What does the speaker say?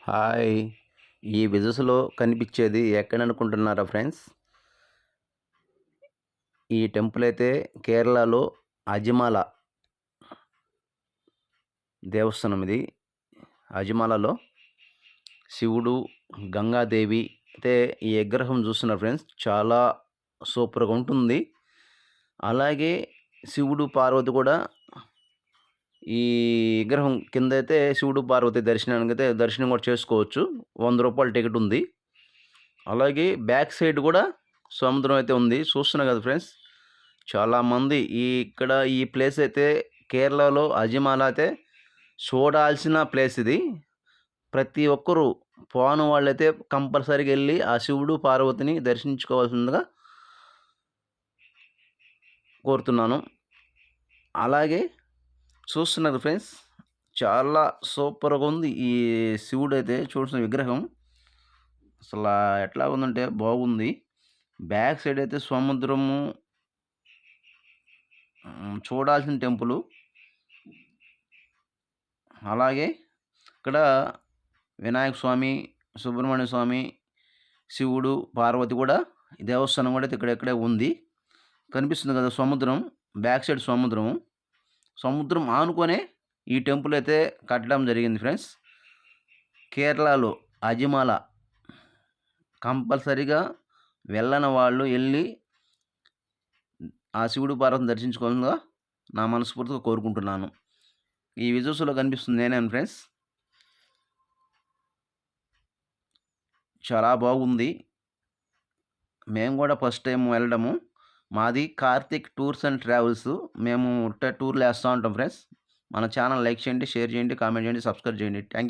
Hi! ఈ విజుస్‌లో కనిపిచ్చేది ఎక్కడనుకుంటున్నారా friends? ఈ temple అయితే కేరళలో అజిమాల దేవస్థానం ఇది. అజిమాలలో శివుడు, గంగాదేవి అయితే ఈ విగ్రహం చూస్తున్నారు ఫ్రెండ్స్. చాలా సూపర్‌గా ఉంటుంది. అలాగే శివుడు, పార్వతి కూడా ఈ విగ్రహం కిందైతే శివుడు, పార్వతి దర్శనానికైతే దర్శనం కూడా చేసుకోవచ్చు. రూ. 100 టికెట్ ఉంది. అలాగే బ్యాక్ సైడ్ కూడా సముద్రం అయితే ఉంది. చూస్తున్నారు కదా ఫ్రెండ్స్. చాలామంది ఇక్కడ ఈ ప్లేస్ అయితే కేరళలో అజిమాల అయితే చూడాల్సిన ప్లేస్ ఇది. ప్రతి ఒక్కరూ పోని వాళ్ళైతే కంపల్సరీగా వెళ్ళి ఆ శివుడు, పార్వతిని దర్శించుకోవాల్సిందిగా కోరుతున్నాను. అలాగే చూస్తున్నారు ఫ్రెండ్స్, చాలా సూపర్‌గా ఉంది. ఈ శివుడైతే చూసిన విగ్రహం అసలా ఎట్లా ఉందంటే బాగుంది. బ్యాక్ సైడ్ అయితే సముద్రము చూడాల్సిన టెంపులు. అలాగే ఇక్కడ వినాయక స్వామి, సుబ్రహ్మణ్య స్వామి, శివుడు, పార్వతి కూడా ఈ దేవస్థానం కూడా ఇక్కడే ఉంది. కనిపిస్తుంది కదా సముద్రం. బ్యాక్ సైడ్ సముద్రం. సముద్రం ఆనుకొనే ఈ టెంపుల్ అయితే కట్టడం జరిగింది ఫ్రెండ్స్. కేరళలో అజిమాల కంపల్సరీగా వెళ్ళని వాళ్ళు ఎళ్లి ఆ శివుడు, పార్వతిని దర్శించుకోవాల్సిందిగా నా మనస్ఫూర్తిగా కోరుకుంటున్నాను. ఈ విజువల్స్‌లో కనిపిస్తుంది నేనే ఫ్రెండ్స్. చాలా బాగుంది. మేము కూడా ఫస్ట్ టైమ్ వెళ్ళడము. మాది కార్తిక్ టూర్స్ అండ్ ట్రావెల్స్. మేము టూర్‌లేస్తా ఉంటాం ఫ్రెండ్స్. మన ఛానల్ లైక్ చేయండి, షేర్ చేయండి, కామెంట్ చేయండి, సబ్స్క్రైబ్ చేయండి. Thank you.